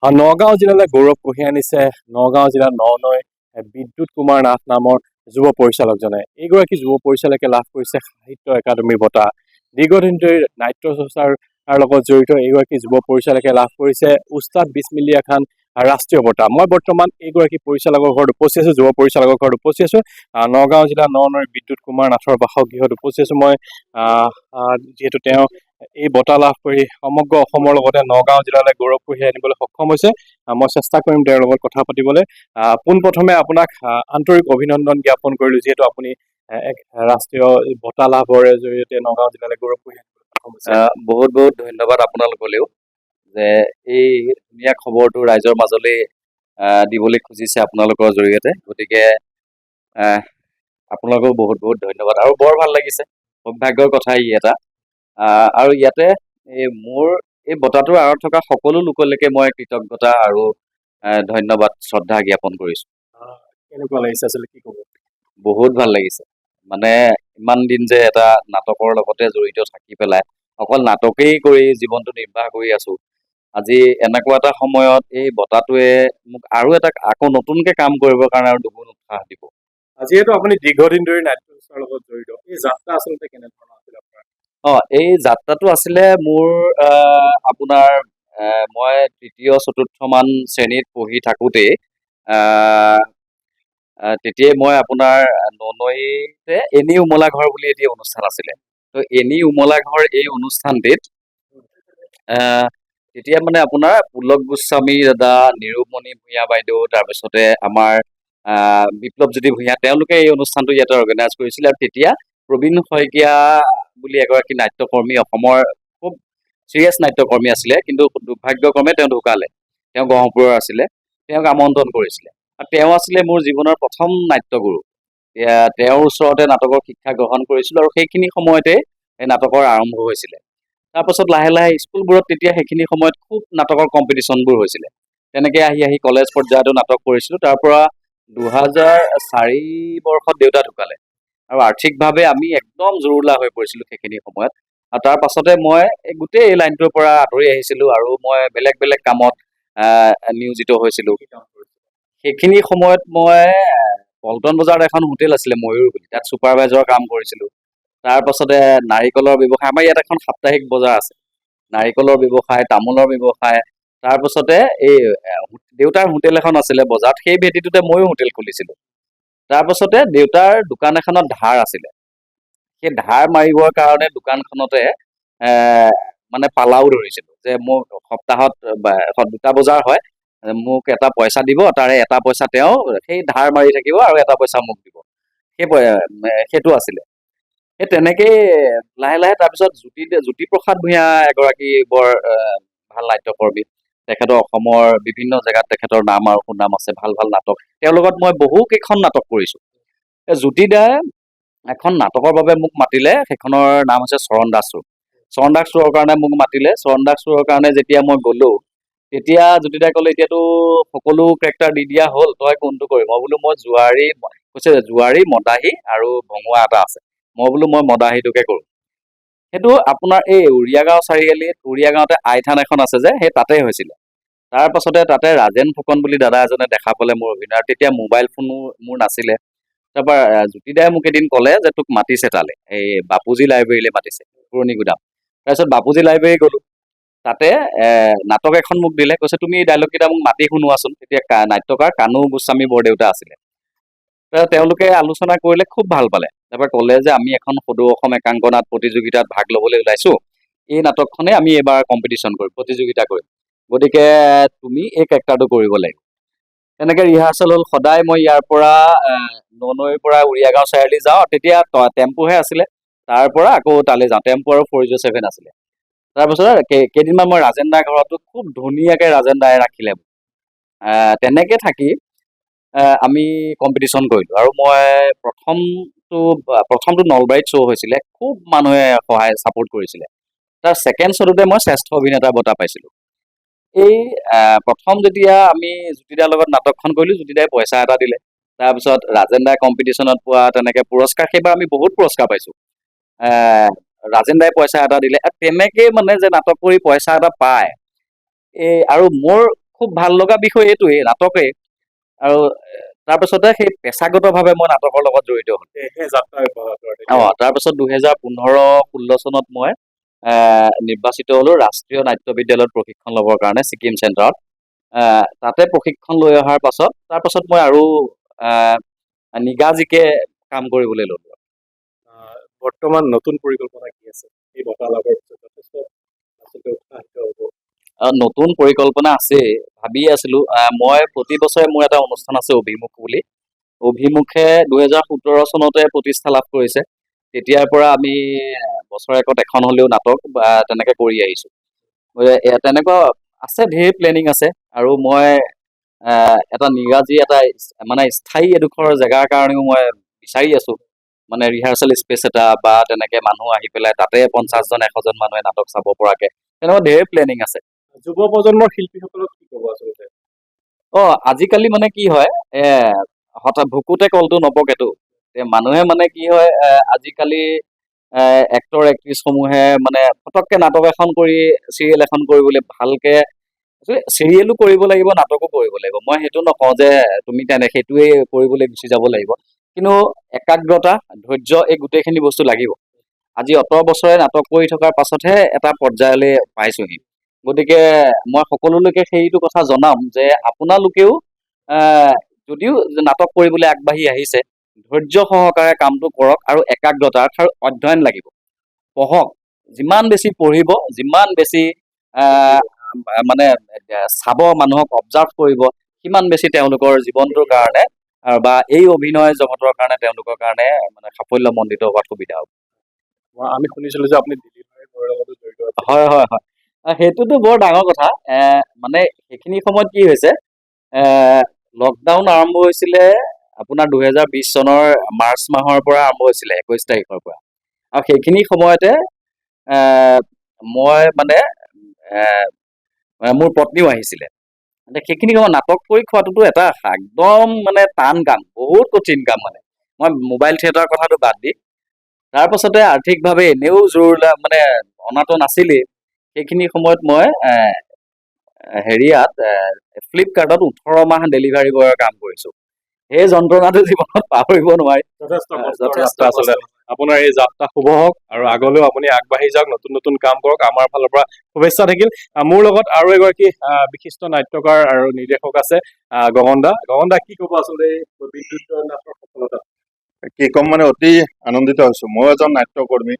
নগাঁও জিলালৈ গৌৰৱ কঢ়িয়াই আনিছে নগাঁও জিলাৰ ননৈ বিদ্যুৎ কুমাৰ নাথ নামৰ যুৱ পৰিচালকজনে। এইগৰাকী যুৱ পৰিচালকে লাভ কৰিছে সাহিত্য একাডেমীৰ বঁটা। দীৰ্ঘদিন ধৰি নাট্য চৰ্চাৰ লগত জড়িত এইগৰাকী যুৱ পৰিচালকে লাভ কৰিছে উস্তাদ বিছমিল্লা খান ৰাষ্ট্ৰীয় বঁটা। মই বৰ্তমান এইগৰাকী পৰিচালকৰ ঘৰত উপস্থিত আছো, যুৱ পৰিচালকৰ ঘৰত উপস্থিত আছো। নগাঁও জিলাৰ ননৈৰ বিদ্যুৎ কুমাৰ নাথৰ বাসগৃহত উপস্থিত আছো মই। যিহেতু তেওঁ এই বঁটা লাভ কৰি সমগ্ৰ অসমৰ লগতে নগাঁও জিলালৈ গৌৰৱ কঢ়িয়াই আনিবলৈ সক্ষম হৈছে। মই চেষ্টা কৰিম তেওঁৰ লগত কথা পাতিবলৈ। পোনপ্ৰথমে আপোনাক আন্তৰিক অভিনন্দন জ্ঞাপন কৰিলো, যিহেতু আপুনি এক ৰাষ্ট্ৰীয় বঁটা লাভৰ জৰিয়তে নগাঁও জিলালৈ গৌৰৱ কঢ়িয়াই আনিবলৈ সক্ষম হৈছে। বহুত বহুত ধন্যবাদ আপোনালোকলৈও যে এই ধুনীয়া খবৰটো ৰাইজৰ মাজলৈ দিবলৈ খুজিছে আপোনালোকৰ জৰিয়তে। গতিকে আপোনালোকক বহুত বহুত ধন্যবাদ আৰু বৰ ভাল লাগিছে, সৌভাগ্যৰ কথা ই এটা। আৰু ইয়াতে মোৰ এই বঁটাটোৰ আঁৰত থকা সকলো লোকলৈকে মই কৃতজ্ঞতা আৰু ধন্যবাদ শ্ৰদ্ধা জ্ঞাপন কৰিছো। কেনেকুৱা লাগিছে আচলতে কি ক'ব? বহুত ভাল লাগিছে। মানে ইমান দিন যে এটা নাটকৰ লগতে জড়িত থাকি পেলাই অকল নাটকেই কৰি জীৱনটো নিৰ্বাহ কৰি আছো, আজি এনেকুৱা এটা সময়ত এই বঁটাটোৱে মোক আৰু এটা আকৌ নতুনকে কাম কৰিবৰ কাৰণে আৰু দুগুণ উৎসাহ দিব। যিহেতু আপুনি দীৰ্ঘদিন ধৰি নাট্য চৰ্চাৰ লগত জড়িত, এই যাত্ৰা আচলতে কেনেধৰণৰ আছিল আপোনাৰ? এই যাত্ৰাটো আছিলে মোৰ আপোনাৰ মই তৃতীয় চতুৰ্থ মান শ্ৰেণীত পঢ়ি থাকোঁতেই তেতিয়াই মই আপোনাৰ ননৈতে এনি উমলা ঘৰ বুলি এটি অনুষ্ঠান আছিলে। তো এনি উমলা ঘৰ এই অনুষ্ঠানটিত তেতিয়া মানে আপোনাৰ পুলক গোস্বামী দাদা, নিৰুপমণি ভূঞা বাইদেউ, তাৰপিছতে আমাৰ বিপ্লৱজ্যোতি ভূঞা, তেওঁলোকে এই অনুষ্ঠানটো ইয়াতে অৰ্গেনাইজ কৰিছিলে। আৰু তেতিয়া প্ৰবীণ শইকীয়া বুলি এগৰাকী নাট্যকৰ্মী, অসমৰ খুব চিৰিয়াছ নাট্যকৰ্মী আছিলে, কিন্তু দুৰ্ভাগ্যক্ৰমে তেওঁ ঢুকালে। তেওঁ গহপুৰৰ আছিলে। তেওঁক আমন্ত্ৰণ কৰিছিলে আৰু তেওঁ আছিলে মোৰ জীৱনৰ প্ৰথম নাট্যগুৰু। তেওঁৰ ওচৰতে নাটকৰ শিক্ষা গ্ৰহণ কৰিছিলোঁ আৰু সেইখিনি সময়তে এই নাটকৰ আৰম্ভ হৈছিলে। তাৰপাছত লাহে লাহে স্কুলবোৰত তেতিয়া সেইখিনি সময়ত খুব নাটকৰ কম্পিটিশ্যনবোৰ হৈছিলে। তেনেকৈ আহি আহি কলেজ পৰ্যায়তো নাটক কৰিছিলোঁ। তাৰ পৰা 2004 বৰ্ষত দেউতা ঢুকালে আৰু আৰ্থিকভাৱে আমি একদম জুৰুলা হৈ পৰিছিলোঁ সেইখিনি সময়ত। আৰু তাৰ পাছতে মই গোটেই এই লাইনটোৰ পৰা আঁতৰি আহিছিলোঁ আৰু মই বেলেগ বেলেগ কামত নিয়োজিত হৈছিলোঁ। সেইখিনি সময়ত মই পল্টন বজাৰত এখন হোটেল আছিলে ময়ূৰ বুলি, তাত ছুপাৰভাইজাৰৰ কাম কৰিছিলোঁ। তাৰপাছতে নাৰিকলৰ ব্যৱসায়, আমাৰ ইয়াত এখন সাপ্তাহিক বজাৰ আছে, নাৰিকলৰ ব্যৱসায়, তামোলৰ ব্যৱসায়। তাৰপাছতে এই দেউতাৰ হোটেল এখন আছিলে বজাৰত, সেই ভেটিটোতে ময়ো হোটেল খুলিছিলোঁ। তাৰপাছতে দেউতাৰ দোকান এখনত ধাৰ আছিলে, সেই ধাৰ মাৰিবৰ কাৰণে দোকানখনতে মানে পালাও ধৰিছিলোঁ যে মোক সপ্তাহত দুটা বজাৰ হয়, মোক এটা পইচা দিব, তাৰে এটা পইচা তেওঁ সেই ধাৰ মাৰি থাকিব আৰু এটা পইচা মোক দিব, সেইটো আছিলে। সেই তেনেকেই লাহে লাহে তাৰপিছত জ্যোতিপ্ৰসাদ ভূঞা এগৰাকী বৰ ভাল নাট্যকৰ্মী, তেখেতৰ অসমৰ বিভিন্ন জেগাত তেখেতৰ নাম আৰু সুনাম আছে, ভাল ভাল নাটক। তেওঁৰ লগত মই বহু কেইখন নাটক কৰিছোঁ। জ্যোতিদাই এখন নাটকৰ বাবে মোক মাতিলে, সেইখনৰ নাম হৈছে চৰণ দাস চোৰ। চৰণ দাস চোৰৰ কাৰণে মোক মাতিলে। চৰণ দাস চোৰৰ কাৰণে যেতিয়া মই গ'লো, তেতিয়া জ্যোতিদাই ক'লে এতিয়াতো সকলো কেৰেক্টাৰ দি দিয়া হ'ল, তই কোনটো কৰিম? মই বোলো মই জোৱাৰী, মদাহী আৰু ভঙুৱা এটা আছে, মই বোলো মই মদাহীটোকে কৰোঁ। সেইটো আপোনাৰ এই উৰিয়াগাঁও চাৰিআলিত, উৰিয়াগাঁৱতে আইথান এখন আছে যে, সেই তাতে হৈছিলে। তাৰ পাছতে তাতে ৰাজেন ফুকন বুলি দাদা এজনে দেখা পালে মোৰ অভিনয়। তেতিয়া মোবাইল ফোনো মোৰ নাছিলে। তাৰপৰা জ্যোতিদাই মোক এদিন ক'লে যে তোক মাতিছে তালৈ, এই বাপুজী লাইব্ৰেৰীলৈ মাতিছে, পুৰণি গুদাম। তাৰপিছত বাপুজী লাইব্ৰেৰী গ'লোঁ, তাতে নাটক এখন মোক দিলে, কৈছে তুমি এই ডাইলগকেইটা মোক মাতি শুনোৱাচোন। তেতিয়া নাট্যকাৰ কানু গোস্বামী বৰদেউতা আছিলে। তেওঁলোকে আলোচনা কৰিলে, খুব ভাল পালে। তাৰপৰা ক'লে যে আমি এখন সদৌ অসম একাংক নাট প্ৰতিযোগিতাত ভাগ ল'বলৈ ওলাইছোঁ, এই নাটকখনে আমি এইবাৰ কম্পিটিশ্যন কৰিম, প্ৰতিযোগিতা কৰিম, গতিকে তুমি এই কেৰেক্টাৰটো কৰিব লাগিব। তেনেকৈ ৰিহাৰ্চেল হ'ল। সদায় মই ইয়াৰ পৰা ননৈৰ পৰা উৰিয়াগাঁও চাৰিআলি যাওঁ, তেতিয়া টেম্পুহে আছিলে, তাৰ পৰা আকৌ তালৈ যাওঁ, টেম্পু আৰু 407 আছিলে। তাৰপিছত কেইদিনমান মই ৰাজেন দাৰ ঘৰতো খুব ধুনীয়াকৈ ৰাজেন দাই ৰাখিলে। তেনেকৈ থাকি আমি কম্পিটিশ্যন কৰিলোঁ আৰু মই প্ৰথমটো নলবাৰীত শ্ব' হৈছিলে, খুব মানুহে ছাপোৰ্ট কৰিছিলে। তাৰ ছেকেণ্ড শ্ব'টোতে মই শ্ৰেষ্ঠ অভিনেতাৰ বঁটা পাইছিলোঁ। এই প্ৰথম যেতিয়া আমি জ্যোতিদাৰ লগত নাটকখন কৰিলোঁ, জ্যোতিদাই পইচা এটা দিলে। তাৰপিছত ৰাজেন দাই কম্পিটিশ্যনত পোৱা তেনেকৈ পুৰস্কাৰ, সেইবাৰ আমি বহুত পুৰস্কাৰ পাইছোঁ। ৰাজেন দাই পইচা এটা দিলে। তেনেকেই মানে যে নাটক কৰি পইচা এটা পায়, আৰু মোৰ খুব ভাল লগা বিষয় এইটোৱে নাটকেই। আৰু তাৰপিছতে সেই পেছাগতভাৱে মই নাটকৰ লগত জড়িত হ'লো। সেই যাত্ৰা অব্যাহত তেতিয়া। তাৰপিছত 2015-16 চনত মই নিৰ্বাচিত হলো ৰাষ্ট্ৰীয় নাট্য বিদ্যালয়ত প্ৰশিক্ষণ ল'বৰ কাৰণে ছিকিম চেণ্টাৰত। তাতে প্ৰশিক্ষণ লৈ অহাৰ তাৰপাছত মই আৰু আহ, নিগাজিকে কাম কৰিবলৈ ললো। বৰ্তমান নতুন পৰিকল্পনা কি আছে এই বঁটা লাভৰ পিছত? যথেষ্ট আচলতে উৎসাহিত হ'ব। নতুন পৰিকল্পনা আছে, ভাবি আছিলো। মই প্ৰতি বছৰে মোৰ এটা অনুষ্ঠান আছে অভিমুখ বুলি। অভিমুখে 2017 চনতে প্ৰতিষ্ঠা লাভ কৰিছে। তেতিয়াৰ পৰা আমি বছৰেকত এখন হলেও নাটক বা তেনেকে কৰি আহিছো। তেনেকুৱা আছে, ঢেৰ প্লেনিং আছে। আৰু মই এটা নিগাজি এটা মানে স্থায়ী এডোখৰ জেগাৰ কাৰণেও মই বিচাৰি আছো। মানে ৰিহাৰ্চেল স্পেচ এটা বা তেনেকে মানুহ আহি পেলাই তাতে 50জন 100জন মানুহে নাটক চাব পৰাকে তেনেকুৱা ঢেৰ প্লেনিং আছে। যুৱ প্ৰজন্মৰ শিল্পীসকলক কি ক'ব আচলতে? আজিকালি মানে কি হয়, হঠাৎ ভুকুতে কলটো নপকেতো। মানুহে মানে কি হয়, আজিকালি এক্টৰ এক্ট্ৰেছ সমূহে মানে পটককে নাটক এখন কৰি চিৰিয়েল এখন কৰিবলৈ ভালকে চিৰিয়েলো কৰিব লাগিব, নাটকো কৰিব লাগিব। মই সেইটো নকওঁ যে তুমি সেইটোৱে কৰিবলৈ গুচি যাব লাগিব, কিন্তু একাগ্ৰতা, ধৈৰ্য, এই গোটেইখিনি বস্তু লাগিব। আজি অত বছৰে নাটক কৰি থকাৰ পাছতহে এটা পৰ্যায়লৈ পাইছোহি। গতিকে মই সকলোলৈকে সেইটো কথা জনাম যে আপোনালোকেও যদিও নাটক কৰিবলৈ আগবাঢ়ি আহিছে, ধৈৰ্য সহকাৰে কামটো কৰক আৰু একাগ্ৰতা আৰু অধ্যয়ন লাগিব। পঢ়ক, যিমান বেছি পঢ়িব, যিমান বেছি মানে চাব, মানুহক অবজাৰ্ভ কৰিব, সিমান বেছি তেওঁলোকৰ জীৱনটোৰ কাৰণে বা এই অভিনয় জগতৰ কাৰণে তেওঁলোকৰ কাৰণে মানে সাফল্যমণ্ডিত হোৱাত সুবিধা হ'ব। আমি শুনিছিলো যে আপুনি দিলীপ ভাইৰ লগতো জড়িত আছে। হয় হয় হয়, সেইটোতো বৰ ডাঙৰ কথা। মানে সেইখিনি সময়ত কি হৈছে, লকডাউন আৰম্ভ হৈছিলে আপোনাৰ 2020 চনৰ মাৰ্চ মাহৰ পৰা আৰম্ভ হৈছিলে, 21 তাৰিখৰ পৰা। আৰু সেইখিনি সময়তে মই মানে মোৰ পত্নীও আহিছিলে। সেইখিনি সময়ত নাটক কৰি খোৱাটোতো এটা একদম মানে টান কাম, বহুত কঠিন কাম। মানে মই মোবাইল থিয়েটাৰৰ কথাটো বাদ দি তাৰপাছতে আৰ্থিকভাৱে এনেও মানে অনাটো নাছিলেই। সেইখিনি সময়ত মই ফ্লিপকাৰ্টত 18 মাহ ডেলিভাৰী বয়ৰ কাম কৰিছো। সেই যন্ত্ৰণাটো জীৱনত পাহৰিব নোৱাৰি। যথেষ্ট যথেষ্ট আচলতে আপোনাৰ এই যাত্ৰা শুভ হওক আৰু আগলৈও আপুনি আগবাঢ়ি যাওক, নতুন নতুন কাম কৰক। আমাৰ ফালৰ পৰা শুভেচ্ছা থাকিল। মোৰ লগত আৰু এগৰাকী বিশিষ্ট নাট্যকাৰ আৰু নিৰ্দেশক আছে, গগন দা। গগন দা, কি ক'ব আচলতে এই বিদ্যুৎ নাটৰ সফলতা? কি ক'ম, মানে অতি আনন্দিত হৈছো। মই এজন নাট্যকৰ্মী,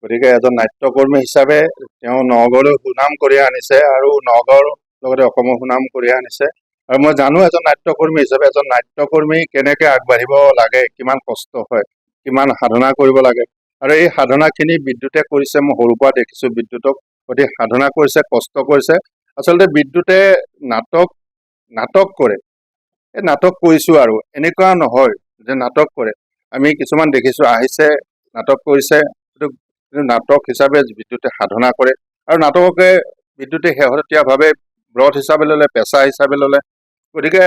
গতিকে এজন নাট্যকৰ্মী হিচাপে তেওঁ নগাঁৱলৈ সুনাম কঢ়িয়াই আনিছে আৰু নগাঁৱৰ লগতে অসমৰ সুনাম কঢ়িয়াই আনিছে। আৰু মই জানো এজন নাট্যকৰ্মী হিচাপে এজন নাট্যকৰ্মী কেনেকে আগবাঢ়িব লাগে, কিমান কষ্ট হয়, কিমান সাধনা কৰিব লাগে। আৰু এই সাধনাখিনি বিদ্যুতে কৰিছে। মই সৰুৰ পৰা দেখিছো বিদ্যুতক অতি সাধনা কৰিছে, কষ্ট কৰিছে। আচলতে বিদ্যুতে নাটক কৰে, এই নাটক কৰিছো আৰু এনেকুৱা নহয় যে নাটক কৰে। আমি কিছুমান দেখিছো আহিছে, নাটক কৰিছে, কিন্তু নাটক হিচাপে বিদ্যুতে সাধনা কৰে। আৰু নাটককে বিদ্যুতে শেহতীয়াভাৱে ব্ৰত হিচাপে ললে, পেচা হিচাপে ললে। গতিকে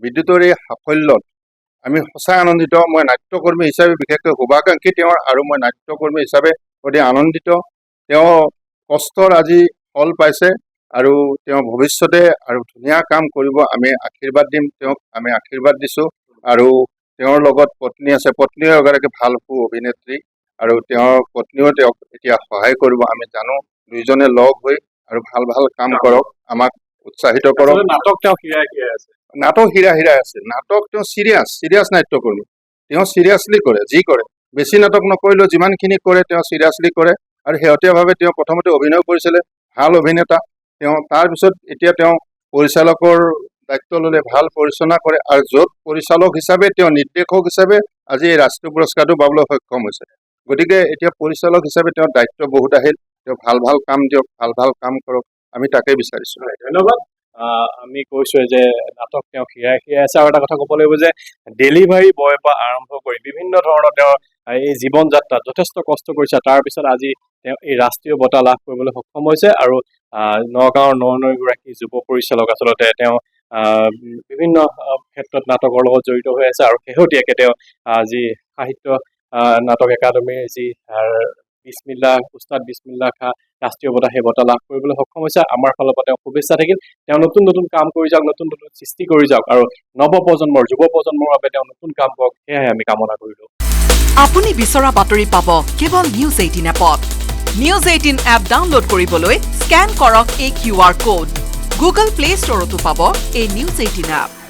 বিদ্যুতৰ এই সাফল্যত আমি সঁচাই আনন্দিত। মই নাট্যকৰ্মী হিচাপে বিশেষকৈ শুভাকাংক্ষী তেওঁৰ, আৰু মই নাট্যকৰ্মী হিচাপে অতি আনন্দিত। তেওঁ কষ্টৰ আজি ফল পাইছে আৰু তেওঁ ভৱিষ্যতে আৰু ধুনীয়া কাম কৰিব। আমি আশীৰ্বাদ দিম তেওঁক, আমি আশীৰ্বাদ দিছো। আৰু তেওঁৰ লগত পত্নী আছে, পত্নীও এগৰাকী ভাল সু অভিনেত্ৰী, আৰু তেওঁৰ পত্নীও তেওঁক এতিয়া সহায় কৰিব। আমি জানো দুইজনে লগ হৈ আৰু ভাল ভাল কাম কৰক, আমাক উৎসাহিত কৰক। নাটক তেওঁ হিৰাই আছে, নাটক হিৰাই আছে। নাটক তেওঁ চিৰিয়াছ নাট্যকৰ্মী। তেওঁ চিৰিয়াছলি কৰে, যি কৰে। বেছি নাটক নকৰিলেও যিমানখিনি কৰে তেওঁ চিৰিয়াছলি কৰে। আৰু শেহতীয়াভাৱে তেওঁ প্ৰথমতে অভিনয় কৰিছিলে, ভাল অভিনেতা তেওঁ। তাৰপিছত এতিয়া তেওঁ পৰিচালকৰ দায়িত্ব ল'লে, ভাল পৰিচালনা কৰে। আৰু য'ত পৰিচালক হিচাপে তেওঁ নিৰ্দেশক হিচাপে আজি এই ৰাষ্ট্ৰীয় পুৰস্কাৰটো পাবলৈ সক্ষম হৈছে। গতিকে এতিয়া পৰিচালক হিচাপে তেওঁৰ দায়িত্ব বহুত আহিল। তেওঁ ভাল ভাল কাম দিয়ক, ভাল ভাল কাম কৰক, আমি তাকে বিচাৰিছো। ধন্যবাদ। আমি কৈছোৱে যে নাটক তেওঁ হিৰাই আছে। আৰু এটা কথা ক'ব লাগিব যে ডেলিভাৰী বয়ৰ পৰা আৰম্ভ কৰি বিভিন্ন ধৰণৰ তেওঁৰ এই জীৱন যাত্ৰাত যথেষ্ট কষ্ট কৰিছে। তাৰপিছত আজি তেওঁ এই ৰাষ্ট্ৰীয় বঁটা লাভ কৰিবলৈ সক্ষম হৈছে। আৰু নগাঁৱৰ 99গৰাকী যুৱ পৰিচালক, আচলতে তেওঁ বিভিন্ন ক্ষেত্ৰত নাটকৰ লগত জড়িত হৈ আছে। আৰু শেহতীয়াকে তেওঁ যি সাহিত্য নাটক একাডেমীৰ যি উস্তাদ বিছমিল্লা খাঁ ৰাষ্ট্ৰীয় বঁটা সেই বঁটা লাভ কৰিবলৈ সক্ষম হৈছে। আমাৰ ফালৰ পৰা তেওঁ শুভেচ্ছা থাকিল। তেওঁ নতুন নতুন কাম কৰি যাওক, নতুন নতুন সৃষ্টি কৰি যাওক আৰু নৱপ্ৰজন্মৰ যুৱ প্ৰজন্মৰ বাবে তেওঁ নতুন কাম কৰক, সেয়াই আমি কামনা কৰিলোঁ। আপুনি বিচৰা বাতৰি পাব কেৱল নিউজ 18 এপত। নিউজ 18 এপ ডাউনলোড কৰিবলৈ স্কেন কৰক এই QR কোড। গুগল প্লে ষ্টৰতো পাব এই নিউজ 18 এপ।